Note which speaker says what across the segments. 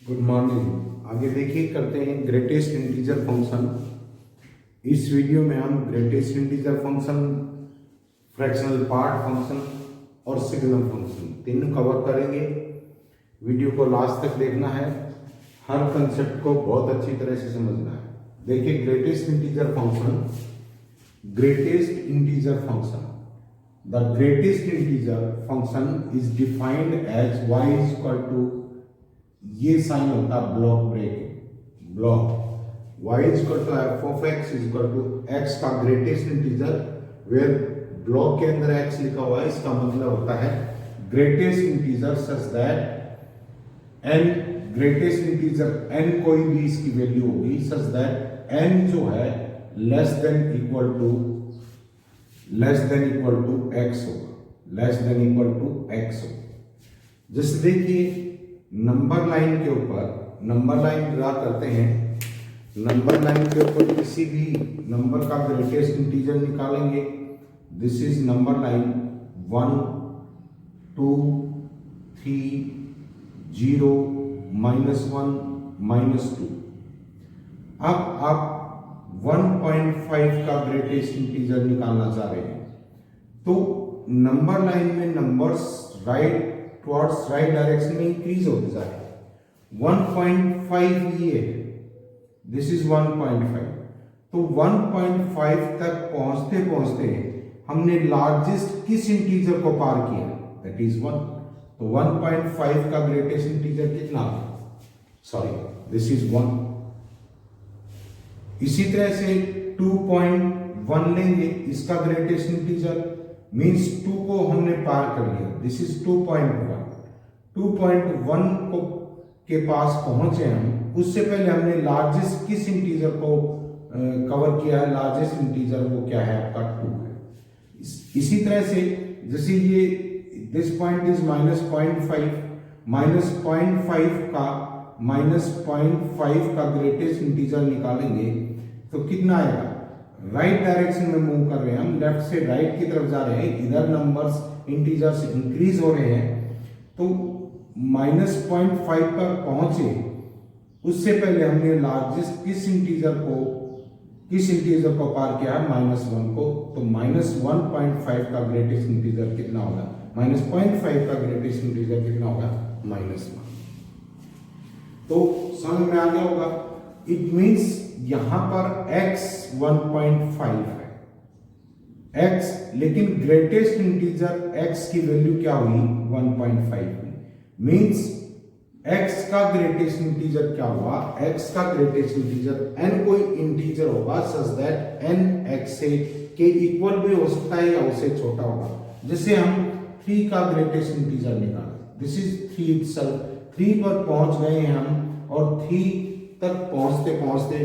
Speaker 1: Good morning. आगे देखिए करते हैं ग्रेटेस्ट इंटीजर फंक्शन। इस वीडियो में हम greatest integer function, fractional part function और सिग्नल फंक्शन तीनों कवर करेंगे। वीडियो को लास्ट तक देखना है, हर कंसेप्ट को बहुत अच्छी तरह से समझना है। देखिए greatest integer function, greatest integer function, the greatest integer function is defined as y is equal to, ये साइन होता है block break, block y is equal to f of x is equal to x का greatest integer, where block के अंदर x लिखा हुआ है, इसका मतलब होता है greatest integer such that n, greatest integer n कोई भी इसकी वैल्यू होगी सच दैट n जो है less than equal to x होगा, less than equal to x होगा। जैसे देखिए नंबर लाइन के ऊपर नंबर लाइन ड्रा करते हैं, नंबर लाइन के ऊपर किसी भी नंबर का ग्रेटेस्ट इंटीजर निकालेंगे। This is number line 1 2 3 0 -1 -2। अब आप 1.5 का ग्रेटेस्ट इंटीजर निकालना चाह रहे हैं, तो नंबर लाइन में numbers right towards right direction में इंक्रीज होते जा रहे हैं। 1.5 ये है, दिस इज 1.5। तो 1.5 तक पहुंचते पहुंचते हमने लार्जेस्ट किस इंटीजर को पार किया, दैट इज 1। तो 1.5 का ग्रेटेस्ट इंटीजर कितना, सॉरी दिस इज 1। इसी तरह से 2.1 लेंगे, इसका ग्रेटेस्ट इंटीजर मीन्स 2 को हमने पार कर लिया, दिस इज 2.1। 2.1 को के पास पहुंचे हम, उससे पहले हमने लार्जेस्ट किस इंटीजर को कवर किया है, लार्जेस्ट इंटीजर वो क्या है आपका 2 है। इसी तरह से जैसे ये दिस पॉइंट इज -0.5, -0.5 का ग्रेटेस्ट इंटीजर निकालेंगे तो कितना आएगा, राइट डायरेक्शन में मूव कर रहे हैं हम, लेफ्ट से राइट की तरफ जा रहे हैं, इधर नंबर्स इंटीजर्स इंक्रीज हो रहे हैं। तो -0.5 पर पहुंचे उससे पहले हमने लार्जेस्ट किस इंटीजर को पार किया है, -1 को। तो -1.5 का ग्रेटेस्ट इंटीजर कितना होगा, -0.5 का ग्रेटेस्ट इंटीजर कितना होगा, -1। तो समझ में आ गया होगा। इट मीन्स यहां पर x 1.5 है, x, लेकिन ग्रेटेस्ट इंटीजर x की वैल्यू क्या हुई, 1.5 हुई। मीन्स x का ग्रेटेस्ट इंटीजर क्या हुआ, x का ग्रेटेस्ट इंटीजर n कोई इंटीजर होगा सच दैट n x से के इक्वल भी हो सकता है या उससे छोटा होगा। जैसे हम 3 का ग्रेटेस्ट इंटीजर निकालें, दिस इज 3 इटसेल्फ। 3 पर पहुंच गए हैं हम, और 3 तक पहुंचते पहुंचते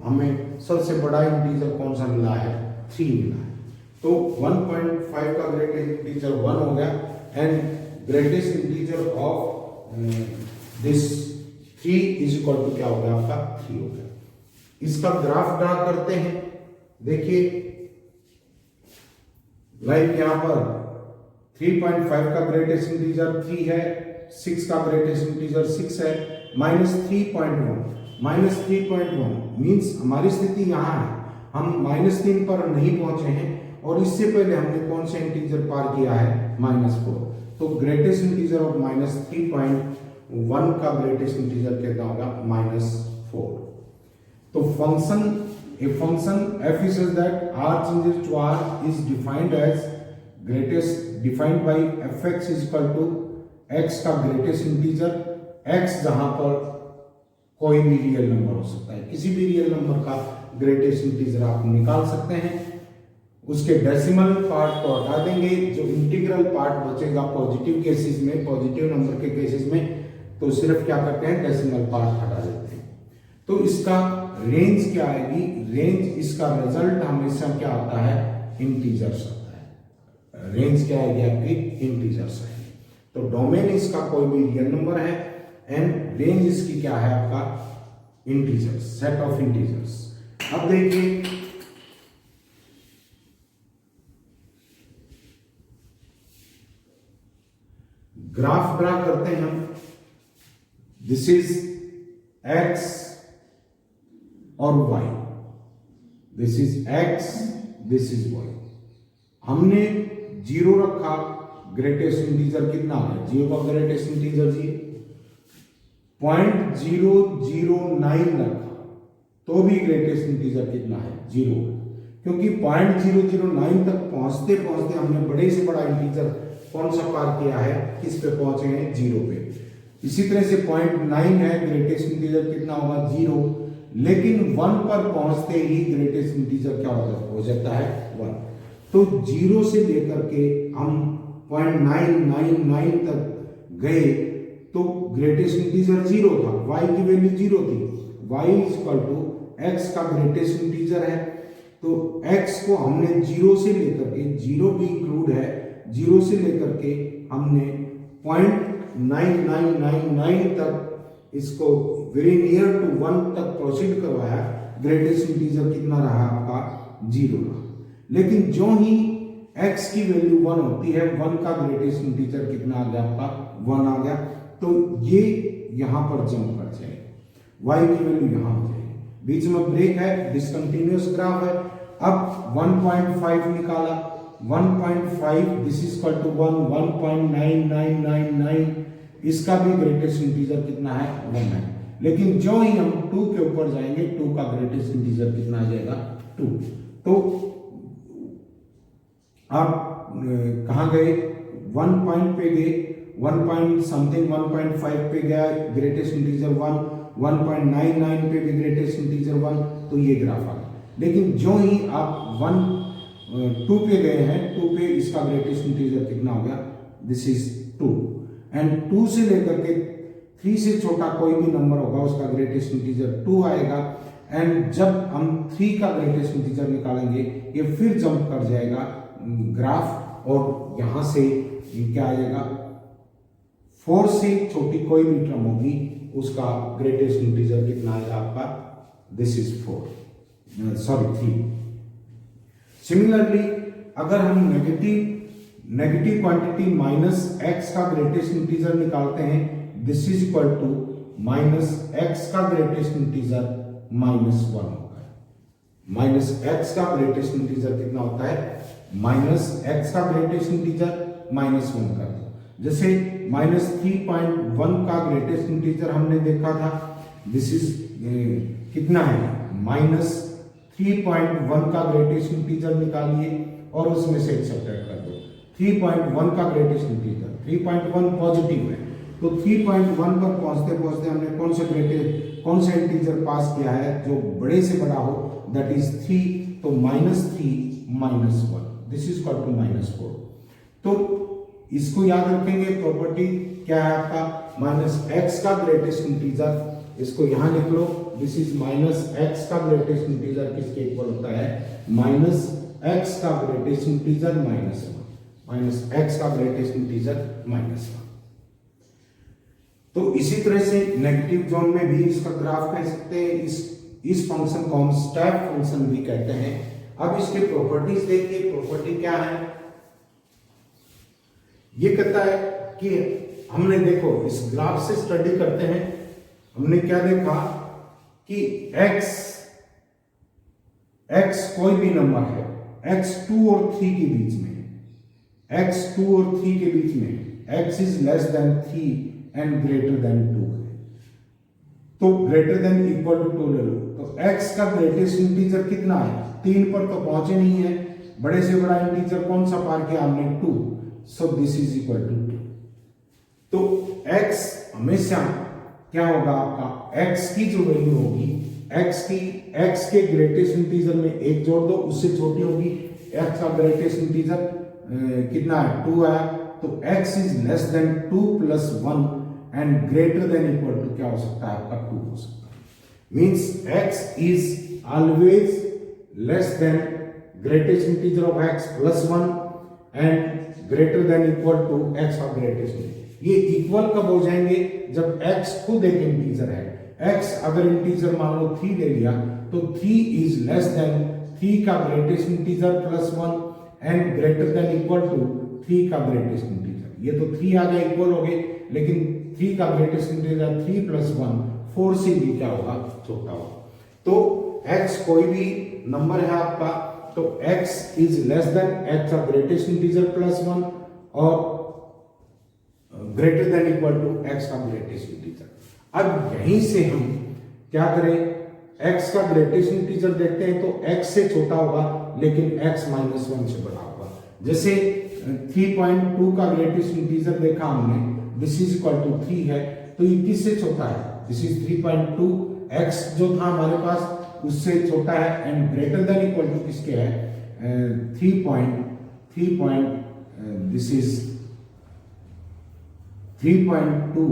Speaker 1: हमें सबसे बड़ा इंटीजर कौन सा मिला है, 3 मिला है। तो 1.5 का ग्रेटेस्ट इंटीजर 1 हो गया, and greatest integer of this 3 is equal to क्या हो गया आपका, 3 हो गया। इसका ग्राफ ड्रा करते हैं। देखिए लाइक यहां पर 3.5 का ग्रेटेस्ट इंटीजर 3 है, 6 का ग्रेटेस्ट इंटीजर 6 है, -3.1 मीन्स हमारी स्थिति यहां है, हम -3 पर नहीं पहुंचे हैं, और इससे पहले हमने कौन सा इंटीजर पार किया है, -4। तो ग्रेटेस्ट इंटीजर ऑफ -3.1 का ग्रेटेस्ट इंटीजर कितना होगा, -4। तो function a function f is such that r changes to r is defined as defined by fx is equal to x का ग्रेटेस्ट इंटीजर, x जहां पर कोई भी रियल नंबर हो सकता है, किसी भी रियल नंबर का ग्रेटेस्ट इंटीजर आप निकाल सकते हैं। उसके डेसिमल पार्ट को हटा देंगे, जो इंटीग्रल पार्ट बचेगा पॉजिटिव केसेस में, पॉजिटिव नंबर के केसेस में, तो सिर्फ क्या करते हैं, डेसिमल पार्ट हटा देते हैं। तो इसका रेंज क्या आएगी, रेंज इसका रिजल्ट हमेशा क्या आता है, इंटीजर्स आता है। रेंज क्या आएगी आपकी, इंटीजर्स आएगी। तो डोमेन इसका कोई भी रियल नंबर है, एंड रेंज इसकी क्या है आपका, इंटीजर्स, सेट ऑफ इंटीजर्स। अब देखिए ग्राफ ड्रा करते हैं हम। दिस इज x और y, this is x, this is y। हमने 0 रखा, ग्रेटेस्ट इंटीजर कितना है? 0 का ग्रेटेस्ट इंटीजर 0.009 रखा तो भी ग्रेटेस्ट इंटीजर कितना है? 0, क्योंकि 0.009 तक पहुंचते पहुंचते हमने बड़े से बड़ा इंटीजर कौन सा पार किया है? किस पे पहुंचे हैं? 0 पे। इसी तरह से 0.9 है, ग्रेटेस्ट इंटीजर कितना होगा? 0, लेकिन 1 पर पहुंचते ही ग्रेटेस्ट इंटीजर क्या हो जाता है? 1। तो 0 से लेकर के हम 0.999 तक गए तो ग्रेटेस्ट इंटीजर 0 था, y की वैल्यू 0 थी। y इक्वल टू x का ग्रेटेस्ट इंटीजर है, तो x को हमने 0 से लेकर के, 0 भी इंक्लूड है, 0 से लेकर के हमने 0.9999 तक इसको वेरी नियर टू 1 तक प्रोसीड करवाया। ग्रेटेस्ट इंटीजर कितना रहा आपका? 0 रहा। लेकिन जो ही x की वैल्यू 1 होती है, 1 का ग्रेटेस्ट इंटीजर कितना आ गया आपका? 1 आ गया। तो ये यहां पर जंप कर जाएगा, y की वैल्यू यहां हो जाएगी, बीच में ब्रेक है, डिसकंटिन्यूअस ग्राफ है। अब 1.5 निकाला, 1.5 दिस इज इक्वल टू 1.9999, इसका भी ग्रेटेस्ट इंटीजर कितना है? 1 है। लेकिन जो ही हम 2 के ऊपर जाएंगे, 2 का ग्रेटेस्ट इंटीजर कितना आ जाएगा? 2। तो आप कहां गए? 1 पॉइंट पे गए, 1 पॉइंट समथिंग 1.5 पे गया ग्रेटेस्ट इंटीजर 1, 1.99 पे भी ग्रेटेस्ट इंटीजर 1, तो ये ग्राफ आ गया। लेकिन जो ही आप 2 पे गए हैं, 2 पे इसका ग्रेटेस्ट इंटीजर कितना हो गया? दिस इज 2, एंड 2 से लेकर के 3 से छोटा कोई भी नंबर होगा उसका ग्रेटेस्ट इंटीजर 2 आएगा। एंड जब हम 3 का ग्रेटेस्ट इंटीजर निकालेंगे, ये फिर जंप कर जाएगा ग्राफ, और यहां से क्या आएगा? 4 से छोटी कोई भी टर्म होगी उसका ग्रेटेस्ट इंटीजर कितना आएगा आपका? This is 3। सिमिलरली अगर हम नेगेटिव क्वांटिटी माइनस x का ग्रेटेस्ट इंटीजर निकालते हैं, this is equal to minus x का ग्रेटेस्ट इंटीजर -1 होगा। माइनस x का ग्रेटेस्ट इंटीजर कितना होता है? माइनस x का ग्रेटेस्ट इंटीजर -1 कर दो। जैसे -3.1 का ग्रेटेस्ट इंटीजर हमने देखा था, दिस इज कितना है? -3.1 का ग्रेटेस्ट इंटीजर निकालिए और उसमें से सब्ट्रैक्ट कर दो। 3.1 का ग्रेटेस्ट इंटीजर, 3.1 पॉजिटिव है, तो 3.1 पर पहुंचते पहुंचते हमने कौन सा इंटीजर पास किया है जो बड़े से बड़ा हो? दैट इज 3, तो -3 -1, दिस इज इक्वल टू -4। तो इसको याद रखेंगे, प्रॉपर्टी क्या है आपका? -x का ग्रेटेस्ट इंटीजर, इसको यहां लिख लो, दिस इज -x का ग्रेटेस्ट इंटीजर किसके इक्वल होता है? -x का ग्रेटेस्ट इंटीजर -1, -x का ग्रेटेस्ट इंटीजर -1। तो इसी तरह से नेगेटिव जोन में भी इसका ग्राफ कह सकते हैं। इस फंक्शन को हम स्टेप फंक्शन भी कहते हैं। अब इसके प्रॉपर्टीज देखिए, प्रॉपर्टी क्या है? ये कहता है कि हमने देखो इस ग्राफ से स्टडी करते हैं, हमने क्या देखा कि x कोई भी नंबर है, x 2 और 3 के बीच में, x 2 और 3 के बीच में x is less than 3 and greater then 2 है, तो ग्रेटर देन इक्वल टू 2 ले लो। तो x का ग्रेटेस्ट इंटीजर कितना है? 3 पर तो पहुंचे नहीं है, बड़े से बड़ा इंटीजर कौन सा पार किया हमने? 2, so this is equal to 2। तो x हमेशा क्या होगा आपका? x की जो वैल्यू होगी, x के ग्रेटेस्ट इंटीजर में 1 जोड़ दो, उससे छोटी होगी। x का ग्रेटेस्ट इंटीजर कितना है? 2 है, तो x is less than 2 plus 1 and greater than equal to क्या हो सकता है आपका? 2 हो सकता है। Means x is always less than greatest integer of x plus 1 and greater than equal to x का ग्रेटेस्ट इंटीजर। ये इक्वल कब हो जाएंगे? जब x खुद एक इंटीजर है। x अगर इंटीजर मान लो 3 ले लिया, तो 3 इज लेस देन 3 का greatest integer plus 1 and greater than equal to 3 का ग्रेटेस्ट इंटीजर। ये तो 3 आ गया, इक्वल हो गए, लेकिन 3 का ग्रेटेस्ट इंटीजर 3 प्लस 1 4 से भी क्या होगा, छोटा होगा। तो x कोई भी नंबर है आपका, तो x is less than x का ग्रेटेस्ट इंटीजर प्लस 1 और greater than equal to x का ग्रेटेस्ट इंटीजर। अब यहीं से हम क्या करें, x का ग्रेटेस्ट इंटीजर देखते हैं तो x से छोटा होगा लेकिन x माइनस 1 से बड़ा होगा। जैसे 3.2 का ग्रेटेस्ट इंटीजर देखा हमने, दिस इज इक्वल टू 3 है, तो ये किससे छोटा है, दिस इज 3.2, x जो था हमारे पास उससे छोटा है and greater than equal to किसके है, 3. दिस इज 3.2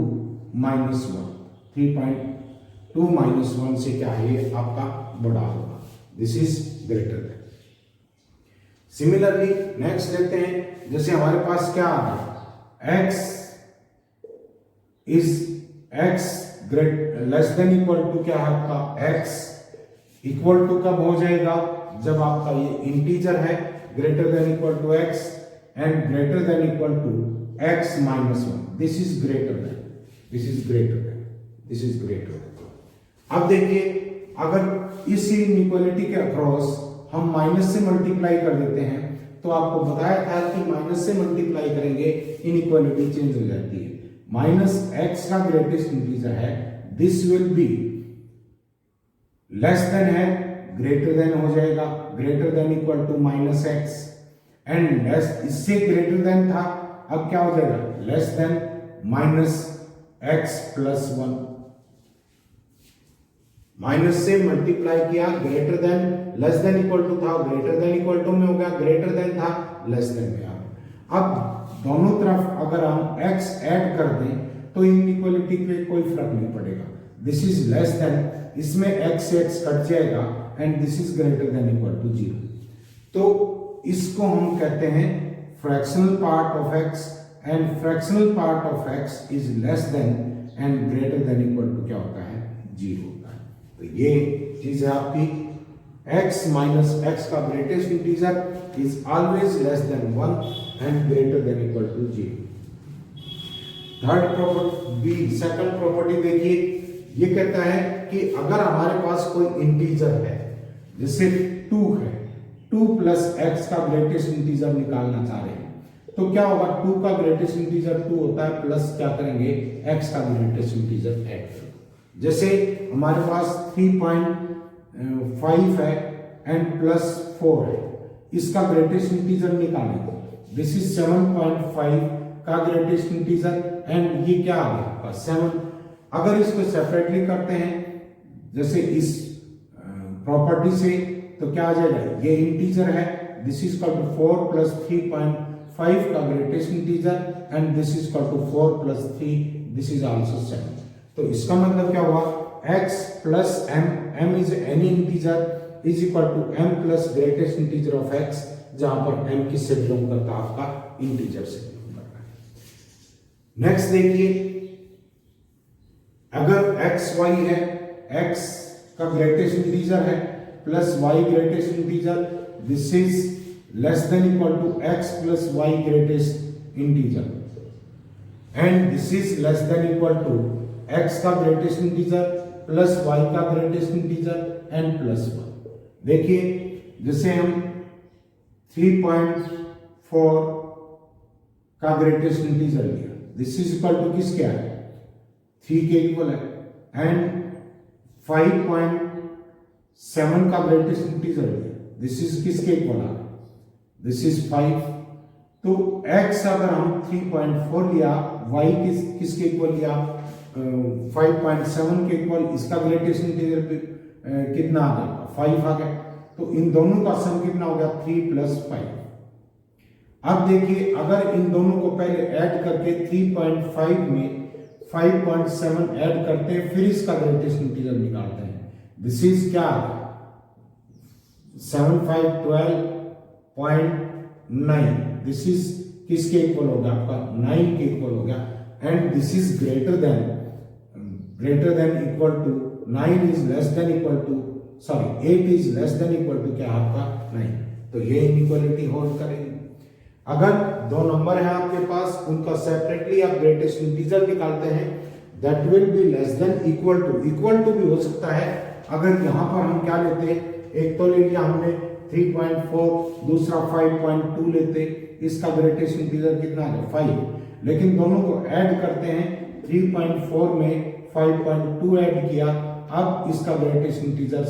Speaker 1: माइनस 1, 3.2 माइनस 1 से क्या है, ये आपका बड़ा होगा, this is greater than. Similarly next लेते हैं, जैसे हमारे पास क्या आ गया, x less than equal to क्या है आपका, x इक्वल टू कब हो जाएगा, जब आपका ये इंटीजर है, greater than equal to x and greater than equal to x minus 1, this is greater than, this is greater than, this is greater than. अब देखिए, अगर इस इनइक्वालिटी के अक्रॉस हम माइनस से मल्टीप्लाई कर देते हैं, तो आपको बताया था कि माइनस से मल्टीप्लाई करेंगे इनइक्वालिटी चेंज हो जाती है। माइनस x का ग्रेटेस्ट इंटीजर है, this will be less than है, ग्रेटर देन हो जाएगा, greater than equal to minus x and less, इससे ग्रेटर देन था, अब क्या हो जाएगा, less than minus x plus 1। Minus से मल्टीप्लाई किया, greater than, less than equal to था, ग्रेटर देन इक्वल टू में हो गया, ग्रेटर देन था, लेस देन में आ गया। अब दोनों तरफ अगर हम x ऐड कर दें तो इनइक्वालिटी पे कोई फर्क नहीं पड़ेगा, दिस इज लेस देन, इसमें x से x कट जाएगा and this is greater than equal to 0। तो इसको हम कहते हैं fractional part of x and fractional part of x is less than and greater than equal to क्या होता है, 0 होता है। तो ये चीज है आपकी, x माइनस x का greatest integer is always less than 1 and greater than equal to 0। Third property, second property देखिए, ये कहता है कि अगर हमारे पास कोई इंटीजर है, जैसे 2 है, 2 प्लस x का ग्रेटेस्ट इंटीजर निकालना चाह रहे हैं, तो क्या होगा, 2 का ग्रेटेस्ट इंटीजर 2 होता है, प्लस क्या करेंगे, x का ग्रेटेस्ट इंटीजर ऐड करेंगे। जैसे हमारे पास 3.5 है एंड प्लस 4 है, इसका ग्रेटेस्ट इंटीजर निकालेंगे, दिस इज 7.5 का ग्रेटेस्ट इंटीजर एंड ये क्या आ गया, 7। अगर इसको सेपरेटली करते हैं जैसे इस प्रॉपर्टी से, तो क्या आ जाएगा, ये इंटीजर है, this is equal to 4 plus 3.5 का greatest integer and this is equal to 4 plus 3, this is also 7। तो इसका मतलब क्या हुआ, x plus m, m is any integer is equal to m plus greatest integer of x, जहां पर m किससे belong करता है, आपका इंटीजर से बिलोंग करता है। नेक्स्ट देखिए, अगर x y है, x का ग्रेटेस्ट इंटीजर है plus y greatest integer, this is less than equal to x plus y greatest integer and this is less than equal to x का greatest integer plus y का greatest integer and plus 1। देखिए, जैसे हम 3.4 का greatest integer लिया, this is equal to किस क्या है, 3 के इक्वल है एंड 5.7 का ग्रेटेस्ट इंटीजर लिया, दिस इज किसके इक्वल है, दिस इज 5। तो x अगर हम 3.4 लिया, y किसके इक्वल लिया, 5.7 के इक्वल, इसका ग्रेटेस्ट इंटीजर कितना आ गया, 5 आ गया, तो इन दोनों का सम कितना हो गया, 3 प्लस 5। अब देखिए, अगर इन दोनों को पहले ऐड करके 3.5 में 5.7 ऐड करते हैं, फिर इसका ग्रेटेस्ट इंटीजर निकालते हैं, दिस इज क्या आ गया, 7 5 12.9, दिस इज किसके इक्वल हो गया, आपका 9 के इक्वल हो गया and this is greater than equal to 9 is less than equal to, sorry 8 is less than equal to क्या आपका 9। तो ये इनइक्वालिटी होल्ड करेगी। अगर दो नंबर है आपके पास, उनका सेपरेटली आप ग्रेटेस्ट इंटीजर निकालते हैं, that will be less than equal to भी हो सकता है। अगर यहाँ पर हम क्या लेते, एक तो ले लिया हमने 3.4, दूसरा 5.2 लेते, इसका ग्रेटेस्ट इंटीजर कितना है 5, लेकिन दोनों को ऐड करते हैं, 3.4 में 5.2 ऐड किया, अब इसका ग्रेटेस्ट इंटीजर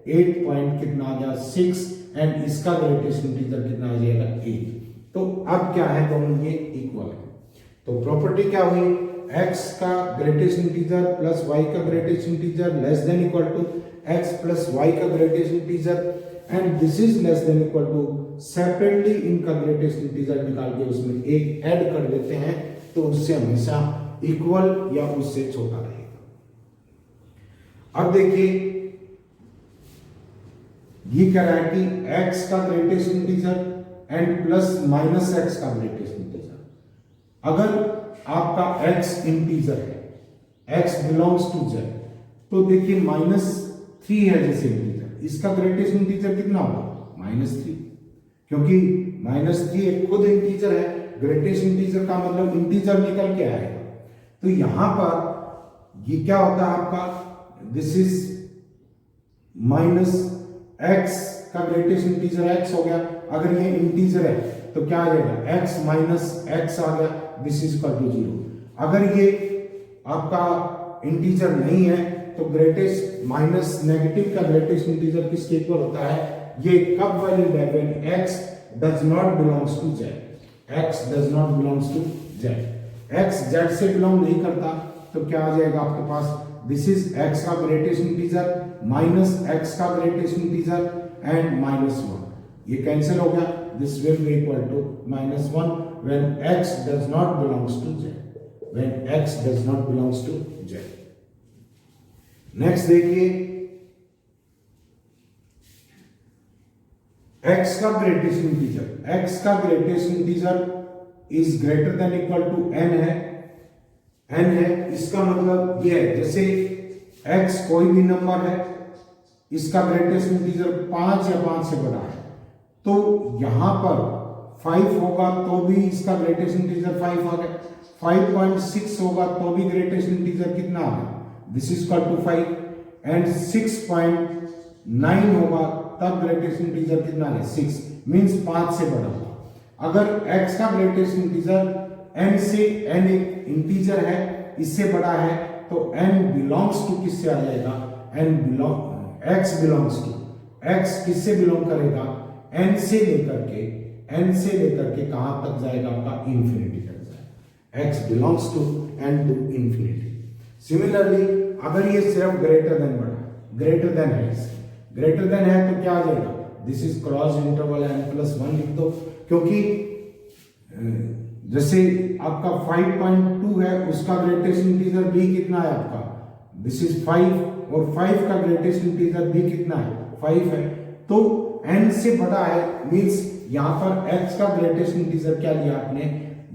Speaker 1: 8 कितना आ गया 6, एंड इसका ग्रेटेस्ट इंटीजर कितना आ जाएगा 8। तो अब क्या है, दोनों ये इक्वल है। तो प्रॉपर्टी क्या हुई, x का ग्रेटेस्ट इंटीजर प्लस y का greatest integer less than equal to x plus y का greatest integer, and this is less than equal to, separately इनका ग्रेटेस्ट इंटीजर निकाल के उसमें एक ऐड कर देते हैं, तो उससे हमेशा इक्वल या उससे छोटा रहेगा। अब देखिए ये कह रहा है कि x का greatest integer and plus minus x का ग्रेटेस्ट इंटीजर। अगर आपका x इंटीजर है, x बिलोंग्स टू z, तो देखिए -3 है जैसे इंटीजर, इसका ग्रेटेस्ट इंटीजर कितना होगा -3, क्योंकि -3 एक खुद इंटीजर है, ग्रेटेस्ट इंटीजर का मतलब इंटीजर निकल के आएगा। तो यहां पर ये क्या होता है आपका, दिस इज -x का ग्रेटेस्ट इंटीजर x हो गया, अगर ये इंटीजर है तो क्या आ जाएगा x माइनस x आ गया, दिस इज इक्वल टू 0। अगर ये आपका इंटीजर नहीं है तो ग्रेटेस्ट माइनस नेगेटिव का ग्रेटेस्ट इंटीजर किसके इक्वल होता है, ये कब वैलिड है, when x does not belongs to z, x does not belongs to z, x z से बिलोंग नहीं करता, तो क्या आ जाएगा आपके पास, दिस इज x का ग्रेटेस्ट इंटीजर माइनस x का ग्रेटेस्ट इंटीजर एंड -1, ये कैंसिल हो गया, this will be equal to -1 when x does not belongs to z, when x does not belongs to z। Next देखिए, x का greatest integer, x का greatest integer is greater than equal to n है, इसका मतलब ये है जैसे x कोई भी नंबर है, इसका ग्रेटेस्ट इंटीजर 5 या 5 से बड़ा है, तो यहां पर 5 होगा तो भी इसका ग्रेटेस्ट इंटीजर 5 आ गया, 5.6 होगा तो भी ग्रेटेस्ट इंटीजर कितना आ गया, this is equal to 5, and 6.9 होगा तब ग्रेटेस्ट इंटीजर कितना आ गया 6, मींस 5 से बड़ा होगा। अगर x का ग्रेटेस्ट इंटीजर n से n एक इंटीजर है, इससे बड़ा है, तो n बिलोंग्स टू किससे आ जाएगा, x बिलोंग्स टू, x किससे बिलोंग करेगा, n से लेकर के कहां तक जाएगा आपका, इंफिनिटी तक जाएगा, x belongs to n to infinity. Similarly अगर ये सिर्फ ग्रेटर देन बड़ा, ग्रेटर देन है तो क्या आ जाएगा, this is cross interval n+1 लिख दो, क्योंकि जैसे आपका 5.2 है, उसका ग्रेटेस्ट इंटीजर b कितना है आपका, दिस इज 5, और 5 का ग्रेटेस्ट इंटीजर b कितना है 5 है, तो n से बड़ा है, मींस यहां पर x का ग्रेटेस्ट इंटीजर क्या लिया आपने,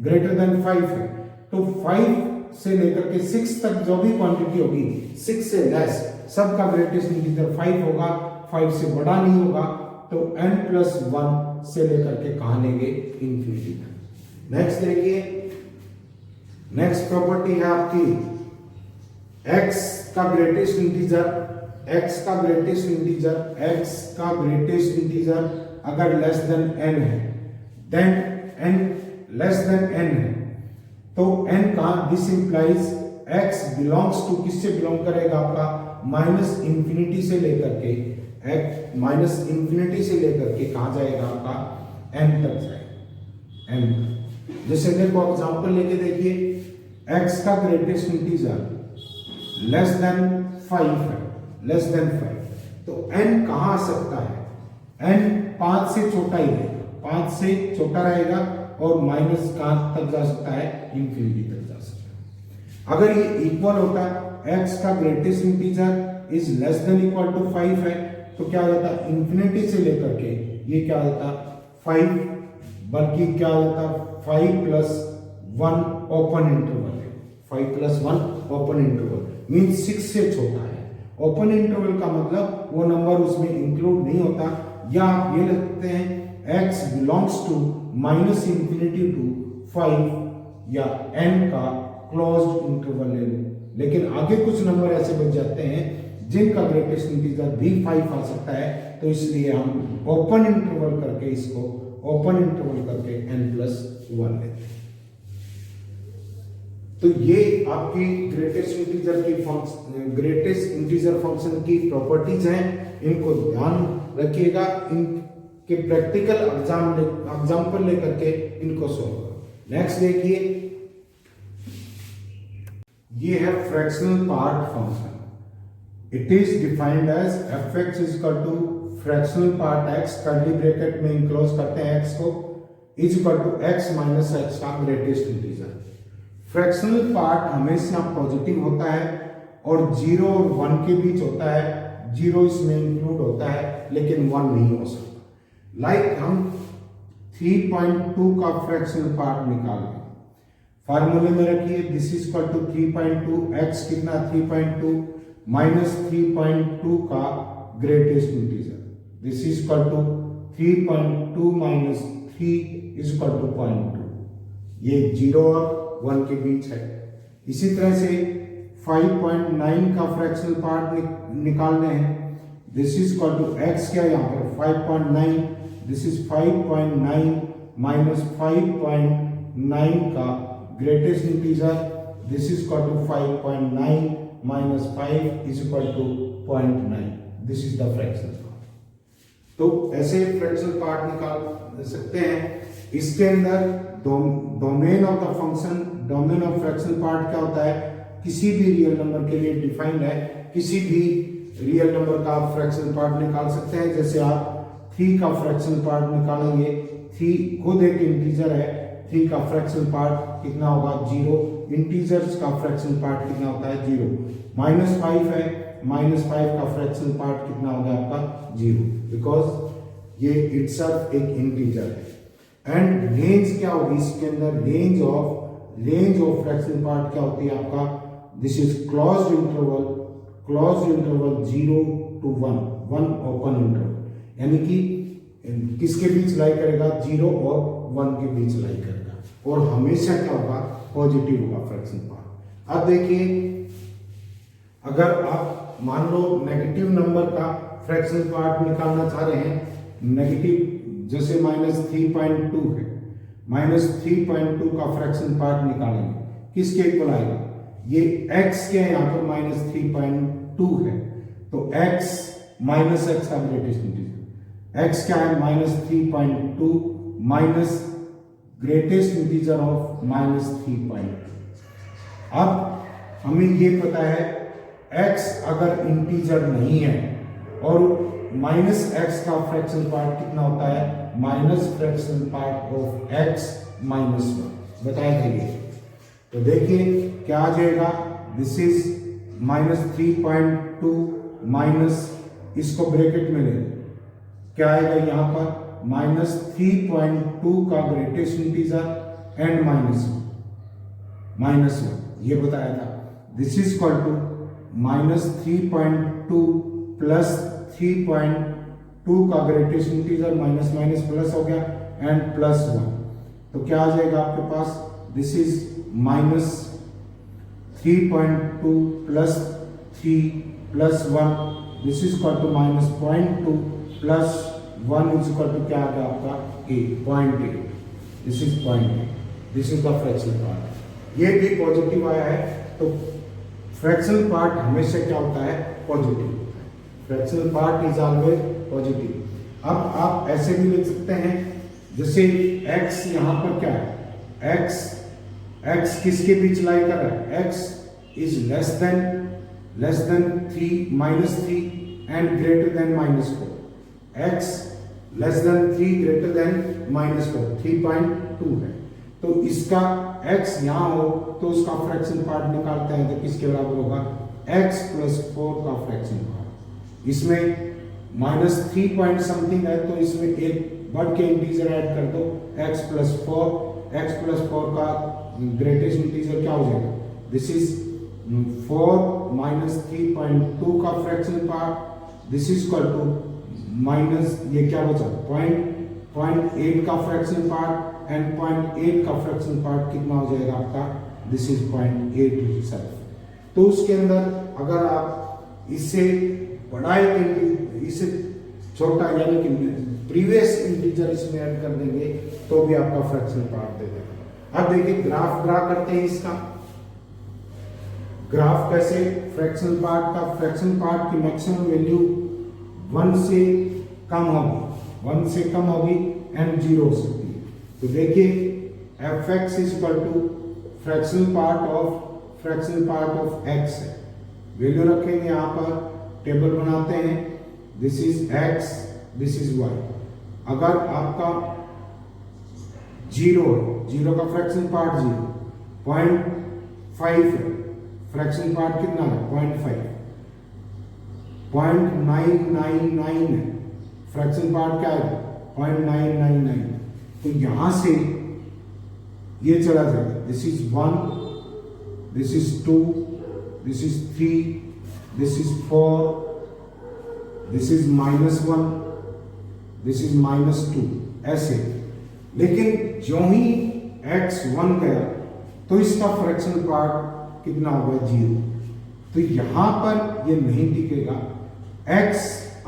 Speaker 1: ग्रेटर देन 5 है, तो 5 से लेकर के 6 तक जो भी क्वांटिटी होगी, 6 से लेस सबका ग्रेटेस्ट इंटीजर 5 होगा, 5 से बड़ा नहीं होगा, तो n+1 से लेकर के कहां लेंगे, इंफिनिटी तक। नेक्स्ट देखिए, नेक्स्ट प्रॉपर्टी है आपकी x का ग्रेटेस्ट इंटीजर अगर लेस देन n है, then n less than n है, तो n का this implies x belongs to, किससे बिलोंग करेगा आपका, -इंफिनिटी से लेकर के कहां जाएगा आपका, n तक जाएगा, n। जैसे देखो एग्जांपल लेके देखिए, x का ग्रेटेस्ट इंटीजर लेस देन 5 है, लेस देन 5, तो n कहां आ सकता है, n 5 से छोटा ही रहेगा, 5 से छोटा रहेगा, और माइनस कहां तक जा सकता है, इंफिनिटी तक जा सकता है। अगर ये इक्वल होता, x का greatest integer is less than equal to 5 है, तो क्या हो जाता, इंफिनिटी से लेकर के ये क्या हो जाता 5, बल्कि क्या हो जाता 5+1 ओपन इंटरवल है, 5+1 ओपन इंटरवल मींस 6 से छोटा है। ओपन इंटरवल का मतलब वो नंबर उसमें इंक्लूड नहीं होता, या आप ये लिखते हैं x belongs to -infinity to 5 या n का क्लोज्ड इंटरवल ले लो, लेकिन आगे कुछ नंबर ऐसे बच जाते हैं जिनका ग्रेटेस्ट इंटीजर भी 5 आ सकता है, तो इसलिए हम ओपन इंटरवल करके इसको ओपन इंटरवल करके n+1 लेते हैं। तो ये आपकी ग्रेटेस्ट इंटीजर फंक्शन की प्रॉपर्टीज हैं, इनको ध्यान रखिएगा, इनके प्रैक्टिकल एग्जाम्पल लेकर के इनको सोल्व करो। नेक्स्ट देखिए, ये है fractional part function. It is defined as fx is equal to fractional part x, curly bracket में इनक्लोज करते हैं x को, is equal to x minus x का ग्रेटेस्ट इंटीजर। फ्रैक्शनल पार्ट हमेशा पॉजिटिव होता है और 0 और 1 के बीच होता है, 0 इसमें इंक्लूड होता है लेकिन 1 नहीं हो सकता। लाइक हम 3.2 का फ्रैक्शनल पार्ट निकाल लें, फार्मूले में रखिए, this is equal to 3.2, x कितना 3.2 माइनस 3.2 का greatest integer, this is equal to 3.2 minus 3 is equal to 0.2, ये 0 और 1 के बीच है। इसी तरह से 5.9 का फ्रैक्शनल पार्ट निकालने हैं, this is equal to x क्या यहाँ पर 5.9, दिस इज 5.9 माइनस 5.9 का greatest integer, this is equal to 5.9 minus 5 is equal to 0.9, this is the fractional part. तो ऐसे फ्रैक्शनल पार्ट निकाल सकते हैं। इसके अंदर domain of the function, domain of fractional part क्या होता है, किसी भी रियल नंबर के लिए डिफाइंड है, किसी भी रियल नंबर का आप फ्रैक्शनल पार्ट निकाल सकते हैं। जैसे आप 3 का फ्रैक्शनल पार्ट निकालेंगे, 3 खुद एक इंटीजर है, 3 का फ्रैक्शनल पार्ट कितना होगा 0, इंटीजर्स का फ्रैक्शनल पार्ट कितना होता है 0, -5 है, -5 का फ्रैक्शनल पार्ट कितना होगा आपका 0, बिकॉज ये इटसेल्फ एक इंटीजर है। एंड रेंज क्या होगी इसके अंदर, रेंज ऑफ फ्रैक्शनल पार्ट क्या होती है आपका, this is closed interval 0 to 1 open interval, यानी कि किसके बीच लाई करेगा 0 और 1 के बीच लाई करेगा और हमेशा क्या होगा पॉजिटिव होगा फ्रैक्शनल पार्ट। अब देखिए, अगर आप मान लो नेगेटिव नंबर का फ्रैक्शनल पार्ट निकालना चाह रहे हैं, नेगेटिव जैसे -3.2 है, -3.2 का फ्रैक्शनल पार्ट निकालेंगे, किसके इक्वल आएगा, ये x के यहाँ पर -3.2 है, तो x माइनस x का ग्रेटेस्ट इंटीजर, x क्या है -3.2 माइनस ग्रेटेस्ट इंटीजर ऑफ -3.2। अब हमें ये पता है x अगर इंटीजर नहीं है और -x का फ्रैक्शनल पार्ट कितना होता है, minus fractional part of x -1 बताया गया। तो देखिए क्या आ जाएगा, दिस इज -3.2 माइनस, इसको ब्रैकेट में ले, क्या आएगा यहाँ पर -3.2 का ग्रेटेस्ट इंटीजर एंड -1 ये बताया था, this is equal to -3.2 plus 3.2 का greatest integer, minus minus plus हो गया एंड +1, तो क्या आ जाएगा आपके पास, this is -3.2 plus 3 plus 1, this is equal to -0.2 plus 1 is equal to क्या आ गया आपका 0.8, this is 0.8, this is the fractional part. ये भी पॉजिटिव आया है, तो फ्रैक्शनल पार्ट हमेशा क्या होता है positive, fractional part is always positive. अब आप ऐसे भी लिख सकते हैं, जैसे x यहाँ पर क्या है, x किसके बीच लाई कर रहा है, x is less than 3 -3 and greater then -4, x less than 3 greater than -4, 3.2 है, तो इसका x यहाँ हो तो उसका फ्रैक्शन पार्ट निकालते हैं तो किसके बराबर होगा, x + 4 का फ्रैक्शन पार्ट। इसमें -3 पॉइंट समथिंग है तो इसमें एक बढ़ के इंटीजर ऐड कर दो, x + 4 का ग्रेटेस्ट इंटीजर क्या हो जाएगा, दिस इज 4 -3.2 का fraction part, this is equal to minus ये क्या बचा 0.8 का फ्रैक्शन पार्ट एंड 0.8 का फ्रैक्शन पार्ट कितना हो जाएगा आपका, दिस इज 0.8 itself। तो उसके अंदर अगर आप इससे बड़ा इससे छोटा यानी कि प्रीवियस इंटीजर इसमें ऐड कर देंगे तो भी आपका फ्रैक्शनल पार्ट दे देगा। अब देखिए ग्राफ ड्रा करते हैं इसका। ग्राफ कैसे, फ्रैक्शनल पार्ट की मैक्सिमम वैल्यू 1 से कम होगी एंड 0 हो सकती है। तो देखिए fx is equal to fractional part of x है। वैल्यू रखेंगे यहाँ पर, टेबल बनाते हैं, this is x, this is y। अगर आपका 0 का फ्रैक्शनल पार्ट 0.5 है, फ्रैक्शनल पार्ट कितना है 0.5, 0.999 है, फ्रैक्शनल पार्ट क्या है 0.999। तो यहां से ये चला जाएगा, this is 1, this is 2, this is 3, this is 4, this is -1, this is -2, ऐसे। लेकिन जो ही x 1 गया तो इसका फ्रैक्शनल पार्ट कितना होगा 0। तो यहां पर ये नहीं टिकेगा। x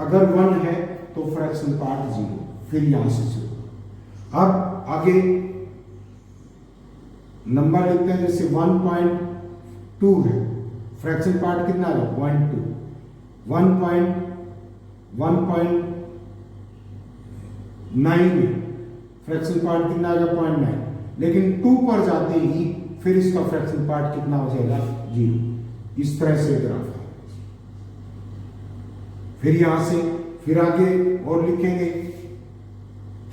Speaker 1: अगर 1 है तो फ्रैक्शनल पार्ट 0, फिर यहां से 0। अब आगे नंबर लिखते हैं, जैसे 1.2 है, फ्रैक्शनल पार्ट कितना है 0.2, 1.9 है, फ्रैक्शनल पार्ट कितना आएगा 0.9। लेकिन 2 पर जाते ही फिर इसका फ्रैक्शनल पार्ट कितना हो जाएगा 0। इस तरह से ग्राफ है। फिर यहां से फिर आगे और लिखेंगे,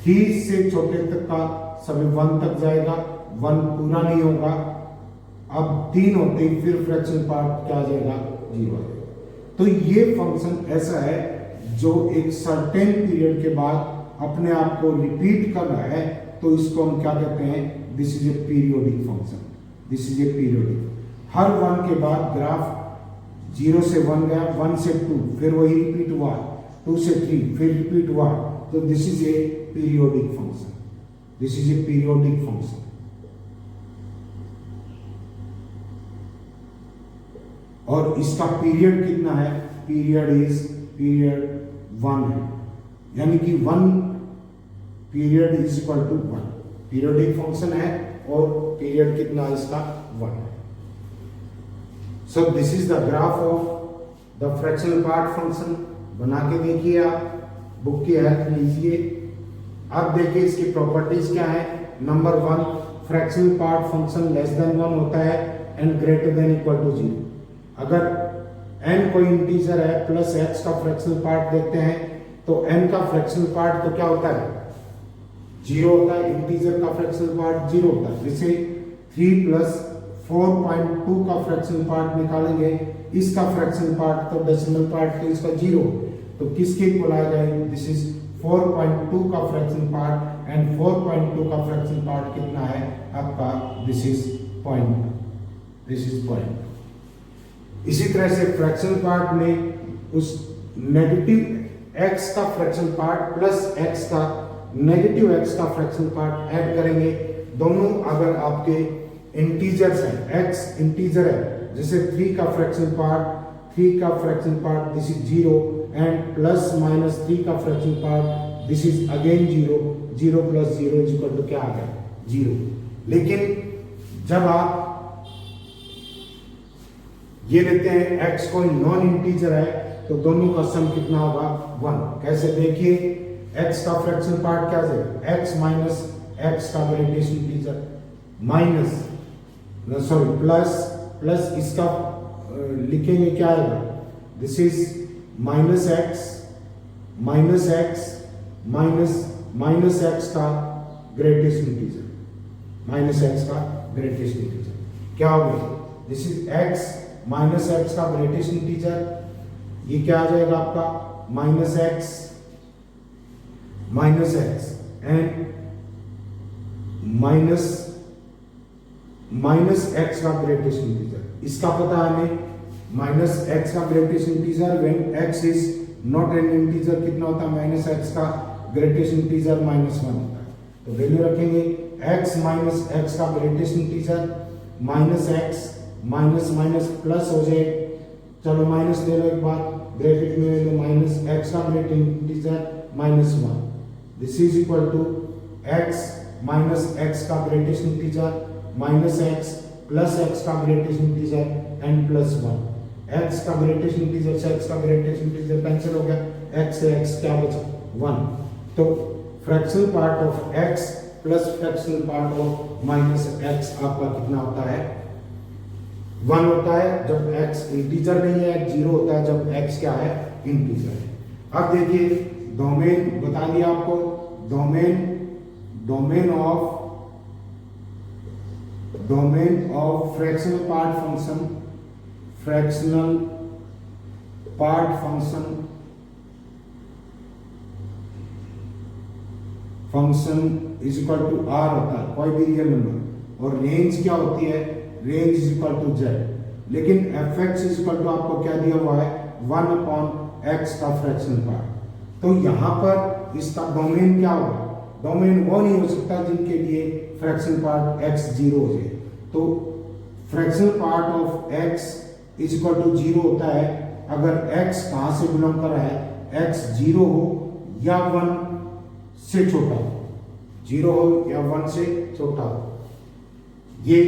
Speaker 1: 3 से छोटे तक का सभी 1 तक जाएगा, 1 पूरा नहीं होगा। अब 3 होते ही फिर फ्रैक्शनल पार्ट क्या आ जाएगा 0 आ जाएगा। तो ये फंक्शन ऐसा है जो एक सर्टेन पीरियड के बाद अपने आप को रिपीट कर रहा है, तो इसको हम क्या कहते हैं, this is a periodic function, this is a periodic. हर 1 के बाद ग्राफ 0 से 1 गया, 1 से 2, फिर वही रिपीट हुआ, 2 से 3 फिर रिपीट हुआ, तो this is a periodic function, this is a periodic function. और इसका पीरियड कितना है, पीरियड 1 है, यानी कि 1 period is equal to 1। Periodic function है और पीरियड कितना इसका 1 है। So this is the graph of the fractional part function. बना के देखिए, आप बुक की हेल्प लीजिए। अब देखिए इसकी प्रॉपर्टीज क्या है। Number 1, fractional part function less than 1 होता है and greater than equal to 0। अगर n कोई इंटीजर है प्लस x का फ्रैक्शनल पार्ट देखते हैं तो n का फ्रैक्शनल पार्ट तो क्या होता है 0 होता है, इंटीजर का फ्रैक्शनल पार्ट 0 होता है। जैसे 3 प्लस 4.2 का फ्रैक्शनल पार्ट निकालेंगे, इसका फ्रैक्शनल पार्ट तो डेसिमल पार्ट तो इसका 0, तो किसके इक्वल आएगा, दिस इज 4.2 का फ्रैक्शनल पार्ट एंड 4.2 का फ्रैक्शनल पार्ट कितना है आपका, दिस इज 0.2। इसी तरह से फ्रैक्शनल पार्ट में उस नेगेटिव x का फ्रैक्शनल पार्ट प्लस x का नेगेटिव x का फ्रैक्शनल पार्ट ऐड करेंगे। दोनों अगर आपके इंटीजर्स हैं, x इंटीजर है, जैसे 3 का fractional part this is 0 and plus minus 3 का fractional part this is again 0, 0 plus 0 is equal to क्या आ गया 0। लेकिन जब आप ये लेते हैं x कोई नॉन इंटीजर है तो दोनों का सम कितना होगा 1। कैसे देखिए, x का फ्रैक्शनल पार्ट क्या है, x माइनस x का ग्रेटेस्ट इंटीजर माइनस प्लस इसका लिखेंगे क्या आएगा, दिस इज माइनस x का ग्रेटेस्ट इंटीजर, क्या होगा, this is x minus x का ग्रेटेस्ट इंटीजर, ये क्या आ जाएगा आपका minus x and minus x का ग्रेटेस्ट इंटीजर। इसका पता है हमें माइनस x का greatest integer when x is not an integer कितना होता है, माइनस x का ग्रेटेस्ट इंटीजर -1 होता है। तो वैल्यू रखेंगे x माइनस x का greatest integer minus x minus minus plus हो जाए, चलो माइनस ले लो एक बार, ब्रैकेट में ले लो माइनस एक्स का great integer minus one, this is equal to X minus X का greatest integer minus x plus X का greatest integer and plus one. X का ग्रेटेस्ट इंटीजर से एक्स का ग्रेटेस्ट इंटीजर कैंसिल हो गया, X से X क्या बचा, वन। तो fractional part of X plus fractional part of minus X आपका कितना होता है, वन होता है जब एक्स इंटीजर नहीं है, जीरो होता है जब एक्स क्या है, इंटीजर है। अब देखिए डोमेन बता दिया आपको, domain of fractional part function is equal to R होता है, कोई भी रियल नंबर, और रेंज क्या होती है, range is equal to Z. लेकिन F X is equal to आपको क्या दिया हुआ है, 1/x का फ्रैक्शनल पार्ट। तो यहां पर इसका डोमेन क्या होगा, डोमेन वो नहीं हो सकता जिनके लिए फ्रैक्शनल पार्ट x 0 हो जाए। तो fractional part of x is equal to 0 होता है अगर x कहां से बिलोंग कर रहा है, x 0 हो या 1 से छोटा हो, 0 हो या 1 से छोटा हो। ये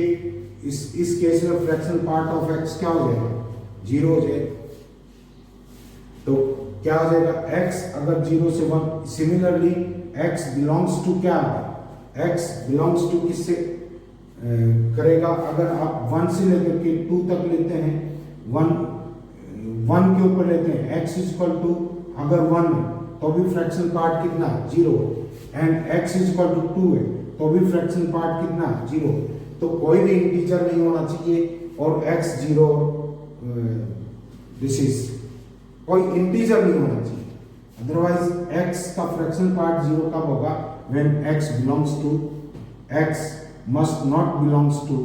Speaker 1: इस केस में फ्रैक्शनल पार्ट ऑफ x क्या हो जाएगा, 0 हो जाएगा। तो क्या हो जाएगा, x अगर 0 से 1, सिमिलरली x बिलोंग्स टू क्या है, x बिलोंग्स टू किससे करेगा, अगर आप 1 से लेकर के 2 तक लेते हैं, 1 के ऊपर लेते हैं, x इज इक्वल टू अगर 1 है तो भी फ्रैक्शनल पार्ट कितना, 0, and x is equal to 2 है तो भी फ्रैक्शनल पार्ट कितना, 0। तो कोई भी इंटीजर नहीं होना चाहिए और x 0 दिस इज कोई इंटीजर नहीं होना चाहिए, अदरवाइज x का फ्रैक्शनल पार्ट 0 कब होगा, when x belongs to, x must not belongs to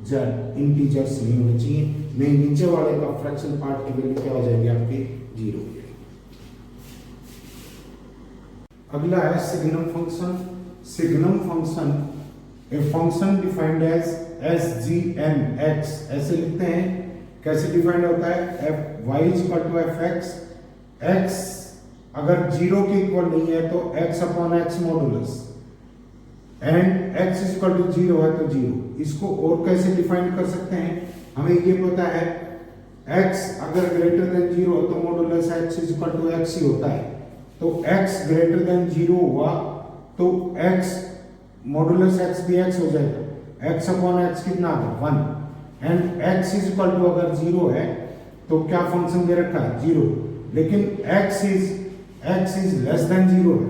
Speaker 1: z, integers नहीं होने चाहिए, नहीं नीचे वाले का फ्रैक्शनल पार्ट की वैल्यू क्या हो जाएगी आपकी, 0 हो जाएगी। अगला है signum function. Signum function a function defined as g(n)x, ऐसे लिखते हैं, कैसे डिफाइंड होता है, f y is equal to F X, x अगर 0 के इक्वल नहीं है तो x upon x modulus, and x is equal to 0 है तो 0। इसको और कैसे डिफाइन कर सकते हैं, हमें ये पता है x अगर ग्रेटर देन 0 हो तो modulus x is equal to x ही होता है। तो x ग्रेटर देन 0 हुआ तो x मॉडुलस x भी x हो जाएगा, x अपॉन x कितना आ गया, 1, and x is equal to अगर 0 है तो क्या फंक्शन दे रखा है, 0, लेकिन x इज लेस देन 0 है,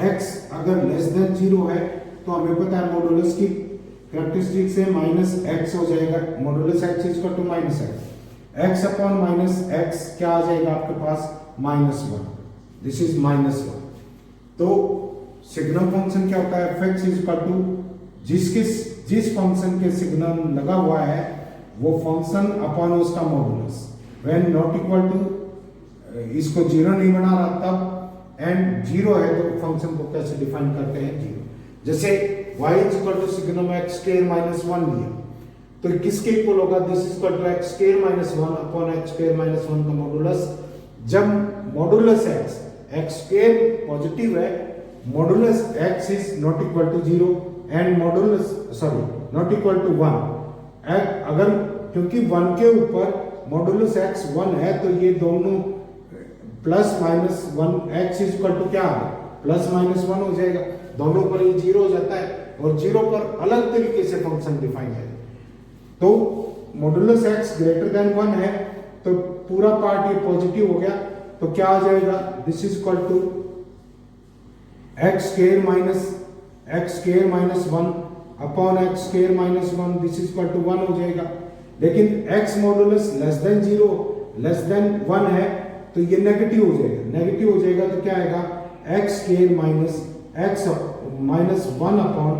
Speaker 1: x अगर लेस देन 0 है तो हमें पता है मॉडुलस की कैरेक्टरिस्टिक से माइनस x हो जाएगा, modulus x is equal to minus x upon minus x क्या आ जाएगा आपके पास, -1, दिस इज -1। तो सिग्नम फंक्शन क्या होता है, f(x) इज इक्वल टू जिस फंक्शन के सिग्नम लगा हुआ है वो फंक्शन अपॉन उसका modulus, when not equal to, इसको 0 नहीं बना रहा तब, एंड 0 है तो फंक्शन को कैसे डिफाइन करते हैं, 0। जैसे y is equal to signum x square minus 1 लिया तो किसके इक्वल होगा, this is equal to x square minus 1 upon x square minus 1 का मॉडुलस। जब मॉडुलस x स्क्वायर पॉजिटिव है, modulus x is not equal to 0 and not equal to 1, अगर क्योंकि 1 के ऊपर मॉडुलस x 1 है तो ये दोनों plus minus 1, x is equal to क्या है, प्लस माइनस 1 हो जाएगा, दोनों पर ये 0 हो जाता है और 0 पर अलग तरीके से फंक्शन डिफाइन है। तो मॉडुलस x ग्रेटर देन 1 है तो पूरा पार्ट ये पॉजिटिव हो गया, तो क्या आ जाएगा, this is equal to x square minus 1 upon x square minus 1, this is equal to 1 हो जाएगा। लेकिन x modulus less than 0 less than 1 है तो ये नेगेटिव हो जाएगा, तो क्या आएगा, x square minus 1 upon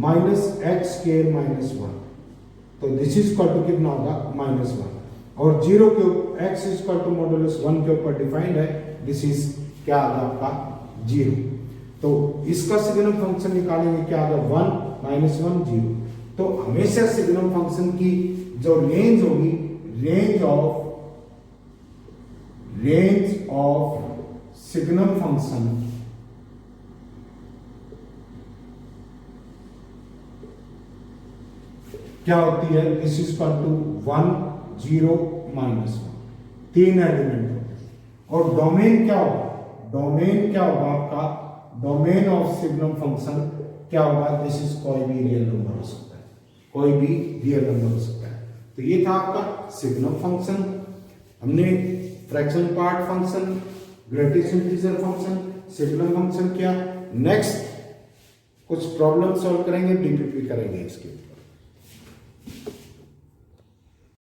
Speaker 1: minus x square minus 1, तो दिस इज इक्वल टू कितना होगा, -1, और 0 के x is equal to modulus 1 के ऊपर डिफाइंड है, दिस इज क्या आ गया आपका 0। तो इसका सिग्नम फंक्शन निकालेंगे, क्या आ गया, 1 -1 0। तो हमेशा सिग्नम फंक्शन की जो रेंज होगी, रेंज ऑफ सिग्नम फंक्शन क्या होती है, this is equal to 1 0 -1, 3 element होते हैं। और डोमेन क्या होगा, डोमेन क्या होगा आपका, डोमेन ऑफ सिग्नम फंक्शन क्या होगा, दिस इज कोई भी रियल नंबर हो सकता है, कोई भी रियल नंबर हो सकता है। तो ये था आपका सिग्नम फंक्शन। हमने fraction part function, greatest integer function, signum function किया। नेक्स्ट कुछ प्रॉब्लम सॉल्व करेंगे, डीपीपी करेंगे इसके।